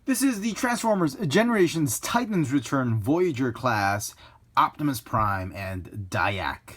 This is the Transformers Generations Titans Return Voyager class, Optimus Prime, and Diac.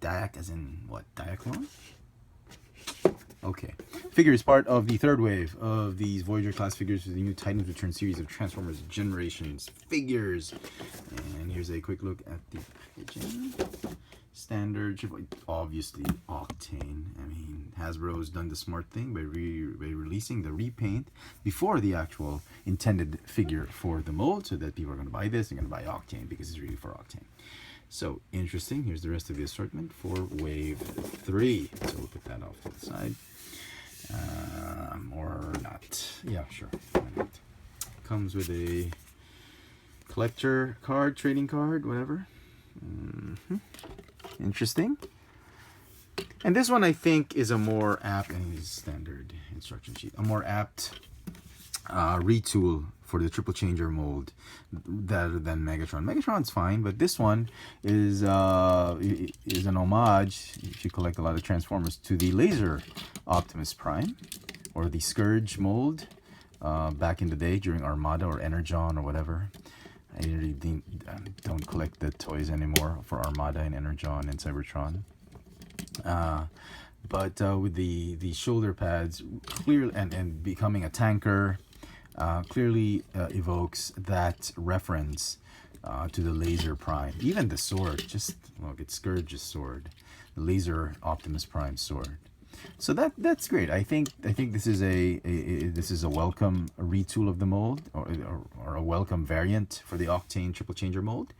Diac as in what? Diaclone? Okay. Figure is part of the third wave of these Voyager class figures for the new Titans Return series of Transformers Generations figures. And here's a quick look at the packaging. Standard, obviously octane. I mean, Hasbro's done the smart thing by releasing the repaint before the actual intended figure for the mold, so that people are going to buy this and going to buy octane because it's really for octane. So interesting. Here's the rest of the assortment for wave 3. So we'll put that off to the side. Or not. Yeah, sure. Why not? Comes with a collector card, trading card, whatever. Interesting. And this one I think is a more apt, and his standard instruction sheet, a more apt retool for the triple changer mold rather than Megatron. Megatron's fine, but this one is an homage, if you collect a lot of Transformers, to the laser Optimus Prime, or the Scourge mold back in the day during Armada or Energon or whatever. I really don't collect the toys anymore for Armada and Energon and Cybertron. But with the shoulder pads, clearly, and becoming a tanker, clearly evokes that reference to the laser Prime. Even the sword, just look, it's Scourge's sword, the laser Optimus Prime sword. So that's great. I think this is a welcome retool of the mold, or a welcome variant for the octane triple changer mold.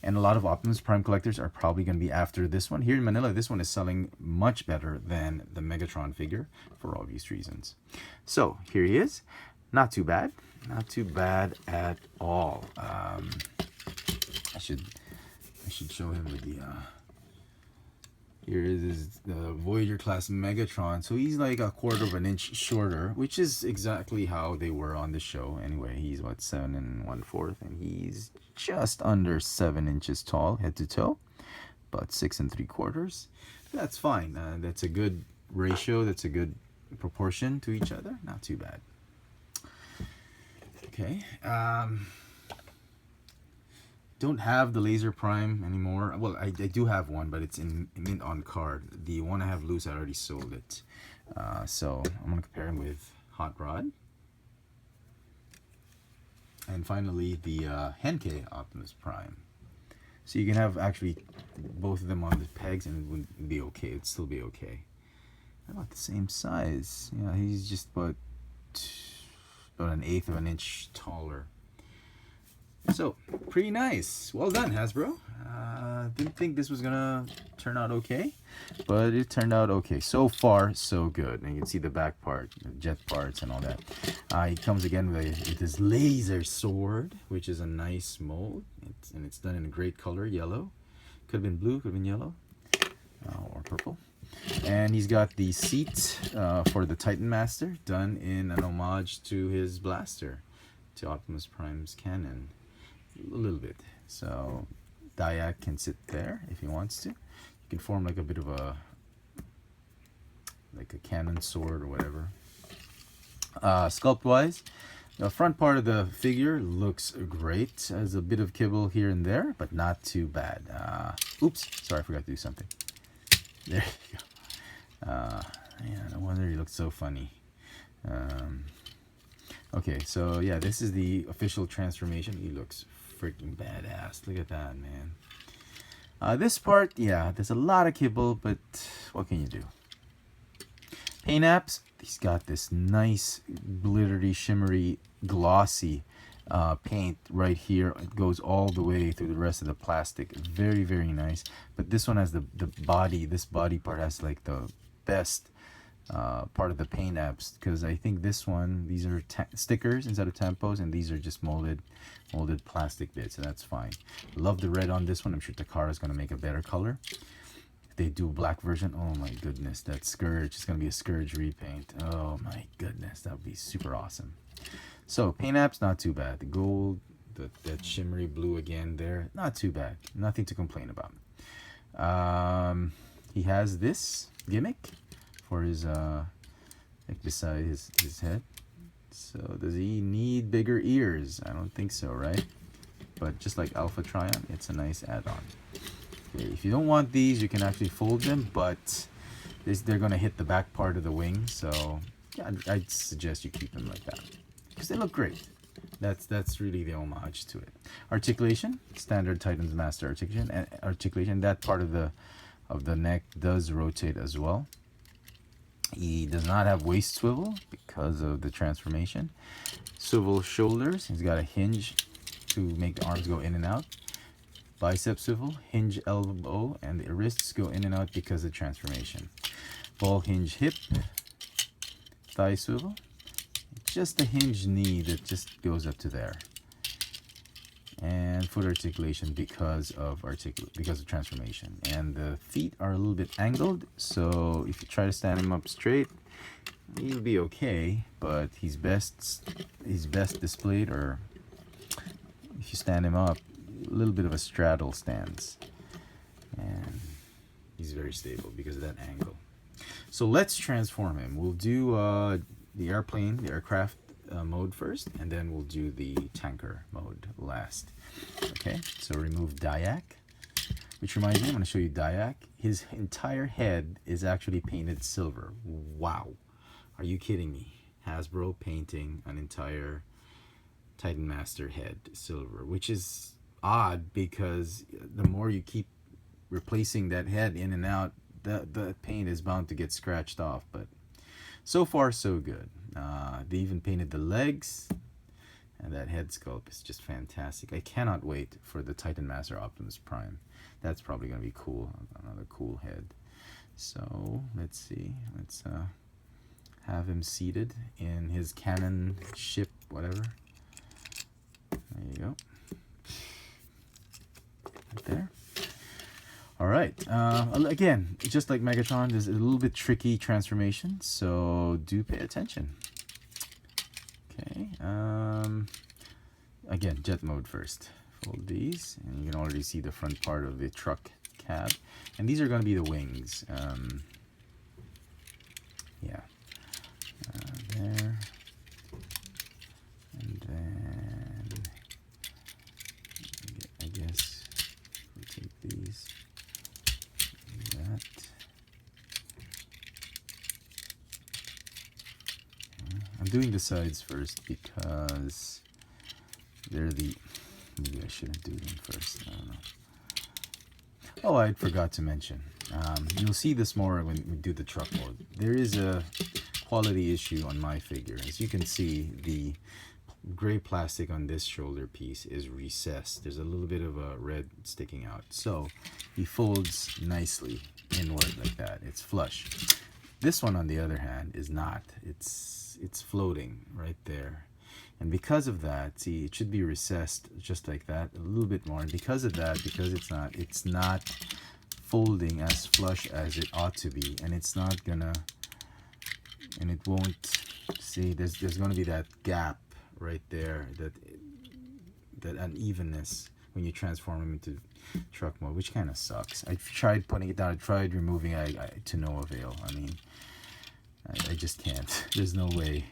And a lot of Optimus Prime collectors are probably going to be after this one. Here in Manila, this one is selling much better than the Megatron figure for obvious reasons. So here he is. Not too bad. Not too bad at all. I should show him with the here is the Voyager class Megatron. So he's like a quarter of an inch shorter, which is exactly how they were on the show. Anyway, he's what, 7 1/4, and he's just under 7 inches tall, head to toe, but 6 3/4. That's fine. That's a good ratio. That's a good proportion to each other. Not too bad. Okay. Don't have the laser Prime anymore. Well, I do have one, but it's in mint on card. The one I have loose, I already sold it. So I'm gonna compare him with Hot Rod. And finally, the Henkei Optimus Prime. So you can have actually both of them on the pegs, and it wouldn't be okay. It'd still be okay. They're about the same size. Yeah, he's just about 1/8 of an inch taller. So, pretty nice. Well done, Hasbro. Didn't think this was gonna turn out okay, but it turned out okay. So far, so good. And you can see the back part, the jet parts and all that. It comes again with this laser sword, which is a nice mold. And it's done in a great color, yellow. Could have been blue, could have been yellow, or purple. And he's got the seat for the Titan Master, done in an homage to his blaster, to Optimus Prime's cannon. A little bit. So Diac can sit there if he wants to. You can form like a bit of a cannon sword or whatever. Sculpt wise, the front part of the figure looks great. There's a bit of kibble here and there, but not too bad. Oops, sorry, I forgot to do something. There you go. Yeah, no wonder he looks so funny. Okay, so yeah, this is the official transformation. He looks freaking badass. Look at that, man. This part, yeah, there's a lot of kibble, but what can you do? Paint apps, he's got this nice glittery, shimmery, glossy paint right here. It goes all the way through the rest of the plastic. Very, very nice. But this one has the body. This body part has like the best part of the paint apps, because I think this one, these are stickers instead of tampos, and these are just molded plastic bits, and that's fine. Love the red on this one. I'm sure Takara is going to make a better color. If they do a black version, oh my goodness, that Scourge is going to be a Scourge repaint. Oh my goodness, that would be super awesome. So paint apps, not too bad. The gold, that shimmery blue again there, not too bad. Nothing to complain about. He has this gimmick for his beside his head. So does he need bigger ears? I don't think so, right? But just like Alpha Trion, it's a nice add-on. Okay, if you don't want these, you can actually fold them, but they're going to hit the back part of the wing. So yeah, I'd suggest you keep them like that because they look great. That's really the homage to it. Articulation, standard Titan's Master articulation, and articulation. That part of the neck does rotate as well. He does not have waist swivel because of the transformation. Swivel shoulders. He's got a hinge to make the arms go in and out. Bicep swivel, hinge elbow, and the wrists go in and out because of transformation. Ball hinge hip, thigh swivel. Just a hinge knee that just goes up to there. And foot articulation because of transformation. And the feet are a little bit angled, so if you try to stand him up straight, he'll be okay, but he's best displayed, or if you stand him up, a little bit of a straddle stance. And he's very stable because of that angle. So let's transform him. We'll do the aircraft mode first, and then we'll do the tanker mode last. Okay, so remove Dyak, which reminds me, I'm going to show you Dyak. His entire head is actually painted silver. Wow, are you kidding me? Hasbro painting an entire Titan Master head silver, which is odd because the more you keep replacing that head in and out, the paint is bound to get scratched off. But so far so good. They even painted the legs, and that head sculpt is just fantastic. I cannot wait for the Titan Master Optimus Prime. That's probably going to be cool. Another cool head. So let's see. Let's have him seated in his cannon ship, whatever. There you go. Right there. All right. Again, just like Megatron, there's a little bit tricky transformation, so do pay attention. Okay. Again, jet mode first. Fold these, and you can already see the front part of the truck cab, and these are going to be the wings. Yeah. There. And then I guess we'll take these. That. I'm doing the sides first because they're the... Maybe I shouldn't do them first. I don't know. Oh, I forgot to mention. You'll see this more when we do the truck mode. There is a quality issue on my figure. As you can see, the gray plastic on this shoulder piece is recessed. There's a little bit of a red sticking out. So he folds nicely inward like that. It's flush. This one, on the other hand, is not. It's floating right there. And because of that, see, it should be recessed just like that, a little bit more. And because of that, because it's not folding as flush as it ought to be, and it's not gonna, and it won't, see, there's gonna be that gap right there, that unevenness when you transform them into truck mode, which kind of sucks. I tried putting it down, I tried removing it, to no avail. I mean, I just can't. There's no way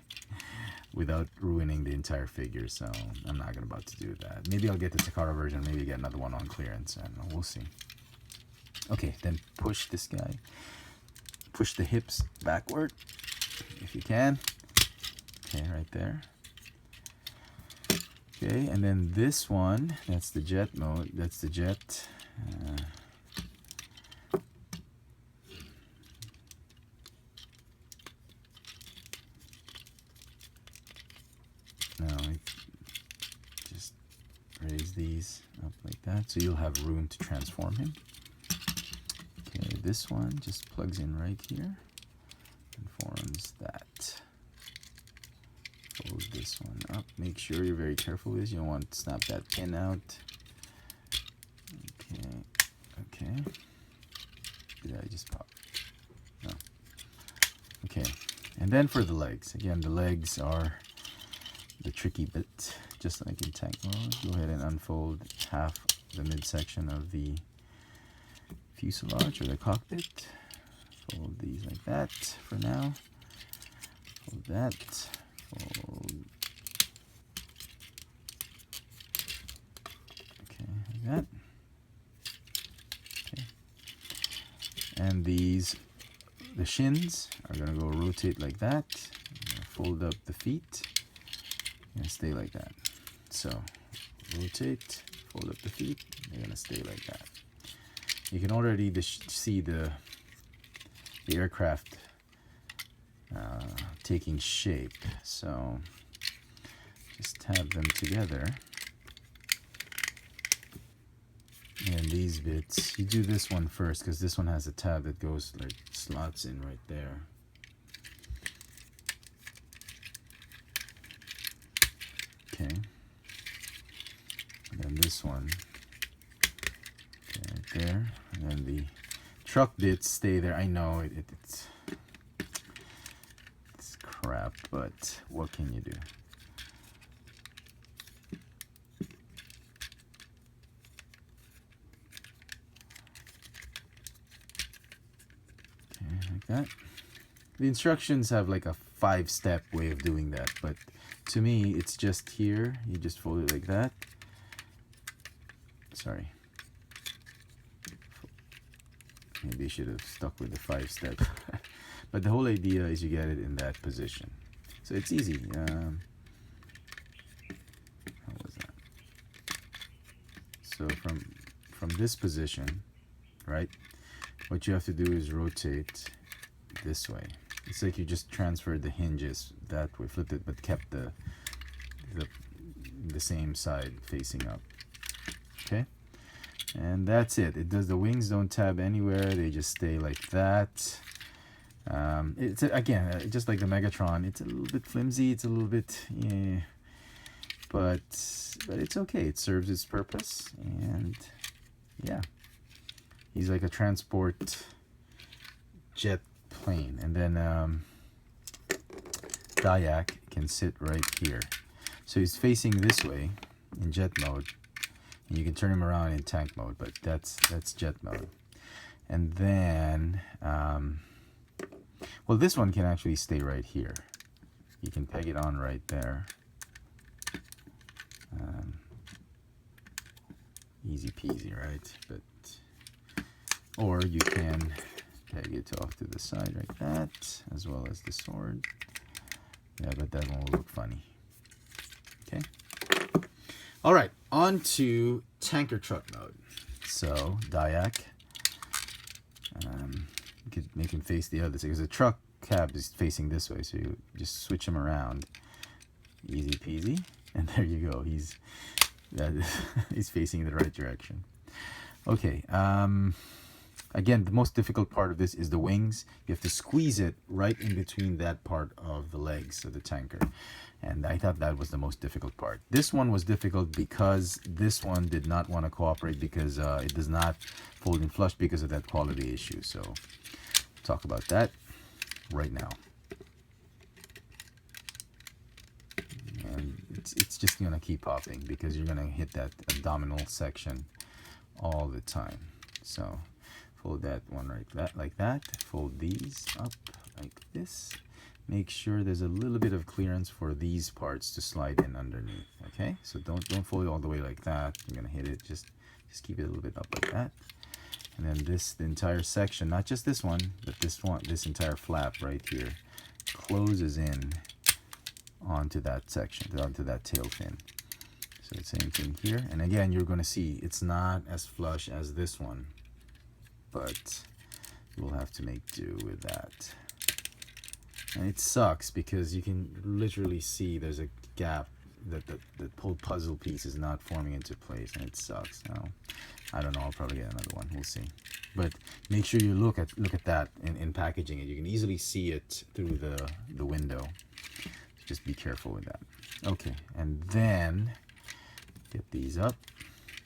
without ruining the entire figure, so I'm not about to do that. Maybe I'll get the Takara version, maybe get another one on clearance. I don't know, we'll see. Okay, then push this guy. Push the hips backward, if you can. Okay, right there. Okay, and then this one, that's the jet mode, that's the jet. Now, just raise these up like that, so you'll have room to transform him. Okay, this one just plugs in right here and forms that. Fold this one up. Make sure you're very careful with this. You don't want to snap that pin out. Okay, okay. Did I just pop? No. Okay, and then for the legs. Again, the legs are the tricky bit, just like in tank mode. Go ahead and unfold half the midsection of the fuselage or the cockpit. Fold these like that for now. Fold that. Fold. Okay, like that. Okay. And these, the shins are gonna go rotate like that. Fold up the feet and stay like that. So rotate, fold up the feet, they're gonna stay like that. You can already see the aircraft taking shape. So just tab them together. And these bits, you do this one first because this one has a tab that goes like slots in right there. Okay. And then this one, okay, right there. And then the truck bits stay there. I know it's crap, but what can you do? Like that. The instructions have like a 5-step way of doing that, but to me it's just here. You just fold it like that. Sorry, maybe I should have stuck with the 5-step. But the whole idea is you get it in that position, so it's easy. How was that? So from this position, right, what you have to do is rotate this way. It's like you just transferred the hinges that way, flipped it, but kept the same side facing up. Okay, and that's it. It does, the wings don't tab anywhere, they just stay like that. It's again just like the Megatron, it's a little bit flimsy, it's a little bit, yeah, but it's okay, it serves its purpose. And yeah, he's like a transport jet plane. And then Dayak can sit right here, so he's facing this way in jet mode, and you can turn him around in tank mode, but that's jet mode. And then well, this one can actually stay right here. You can peg it on right there. Easy peasy, right? But or you can peg it off to the side like that, as well as the sword. Yeah, but that one will look funny. Okay. All right, on to tanker truck mode. So Dayak, you could make him face the other side because the truck cab is facing this way, so you just switch him around. Easy peasy, and there you go. He's facing the right direction. Okay. Again, the most difficult part of this is the wings. You have to squeeze it right in between that part of the legs of the tanker. And I thought that was the most difficult part. This one was difficult because this one did not want to cooperate because it does not fold in flush because of that quality issue. So we'll talk about that right now. And it's just going to keep popping because you're going to hit that abdominal section all the time. So fold that one like that. Fold these up like this. Make sure there's a little bit of clearance for these parts to slide in underneath. Okay, so don't fold it all the way like that. You're gonna hit it. Just keep it a little bit up like that. And then the entire section, not just this one, but this entire flap right here, closes in onto that section, onto that tail fin. So the same thing here. And again, you're gonna see it's not as flush as this one, but we'll have to make do with that. And it sucks because you can literally see there's a gap that the whole puzzle piece is not forming into place, and it sucks. Now, I don't know, I'll probably get another one, we'll see. But make sure you look at that in packaging it. You can easily see it through the window. Just be careful with that. Okay, and then get these up.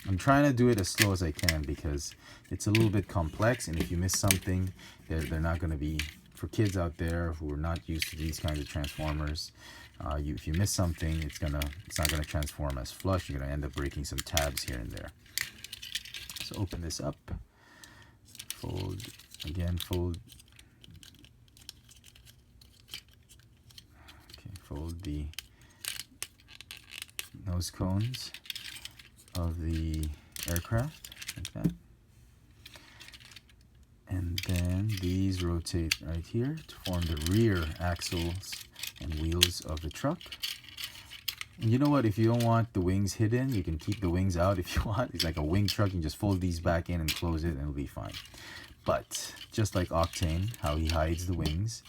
I'm trying to do it as slow as I can because it's a little bit complex, and if you miss something, they're not going to be, for kids out there who are not used to these kinds of transformers, if you miss something, it's not gonna transform as flush. You're gonna end up breaking some tabs here and there. So open this up, fold called, the nose cones of the aircraft, like that. And then these rotate right here to form the rear axles and wheels of the truck. And you know what, if you don't want the wings hidden, you can keep the wings out if you want. It's like a wing truck, you can just fold these back in and close it and it'll be fine. But just like Octane, how he hides the wings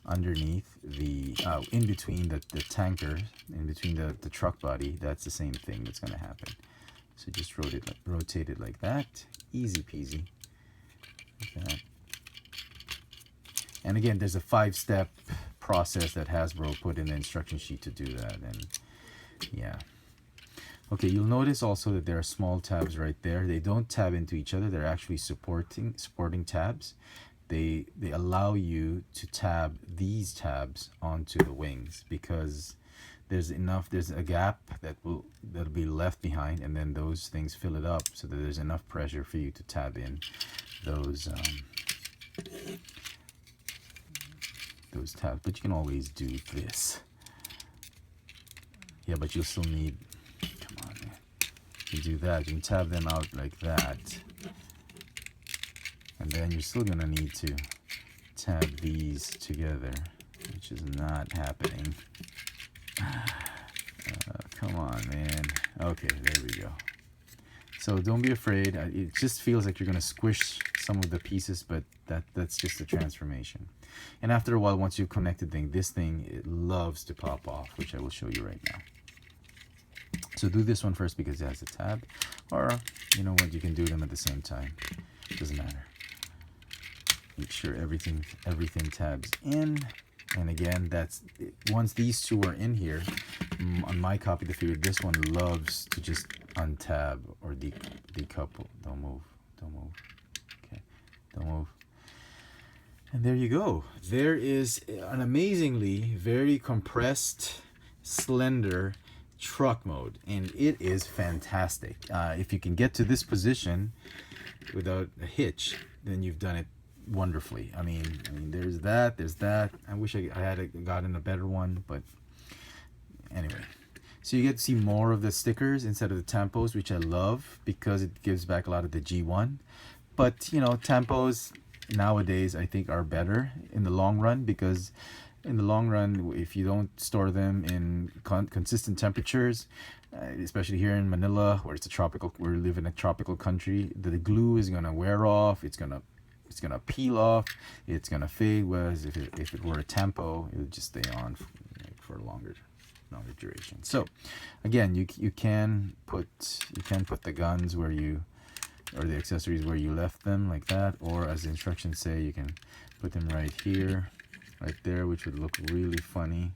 underneath the, in between the tanker, in between the truck body, that's the same thing that's going to happen. So just rotate it like that, easy peasy. Like that. And again, there's a 5-step process that Hasbro put in the instruction sheet to do that, and yeah. Okay, you'll notice also that there are small tabs right there. They don't tab into each other. They're actually supporting tabs. They allow you to tab these tabs onto the wings because there's a gap that'll be left behind, and then those things fill it up so that there's enough pressure for you to tab in those tabs. But you can always do this. Yeah, but you'll still need, come on, man. You do that, you can tab them out like that. And then you're still gonna need to tab these together, which is not happening. Come on, man. Okay, there we go. So don't be afraid. It just feels like you're gonna squish some of the pieces, but that's just a transformation. And after a while, once you've connected this thing, it loves to pop off, which I will show you right now. So do this one first because it has a tab, or you know what, you can do them at the same time. It doesn't matter. Make sure everything tabs in. And again, that's once these two are in here, on my copy of the figure, this one loves to just untab or decouple. Don't move. Okay, don't move. And there you go. There is an amazingly very compressed, slender truck mode, and it is fantastic. If you can get to this position without a hitch, then you've done it wonderfully. I mean there's that. I wish I had gotten a better one, but anyway. So you get to see more of the stickers instead of the tampos, which I love because it gives back a lot of the G1. But you know, tampos nowadays I think are better in the long run, because in the long run, if you don't store them in consistent temperatures, especially here in Manila, where we live in a tropical country, the glue is gonna wear off. It's gonna peel off. It's gonna fade. Whereas if it were a tampo, it would just stay on for a longer duration. So again, you can put the guns or the accessories where you left them, like that, or as the instructions say, you can put them right here, right there, which would look really funny.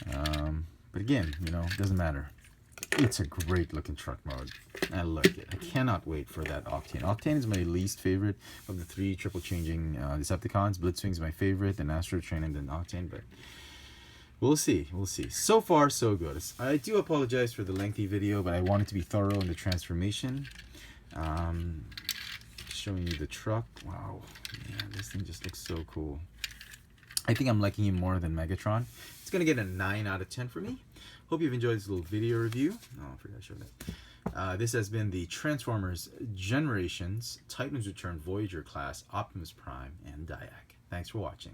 But again, you know, it doesn't matter. It's a great looking truck mode. I like it. I cannot wait for that Octane. Octane is my least favorite of the 3 triple changing Decepticons. Blitzwing is my favorite, then Astrotrain, and then Octane, but we'll see. So far, so good. I do apologize for the lengthy video, but I wanted to be thorough in the transformation. Showing you the truck. Wow, man, this thing just looks so cool. I think I'm liking him more than Megatron. It's gonna get a 9 out of 10 for me. Hope you've enjoyed this little video review. Oh, I forgot to show that. This has been the Transformers Generations Titans Return Voyager class Optimus Prime and Diak. Thanks for watching.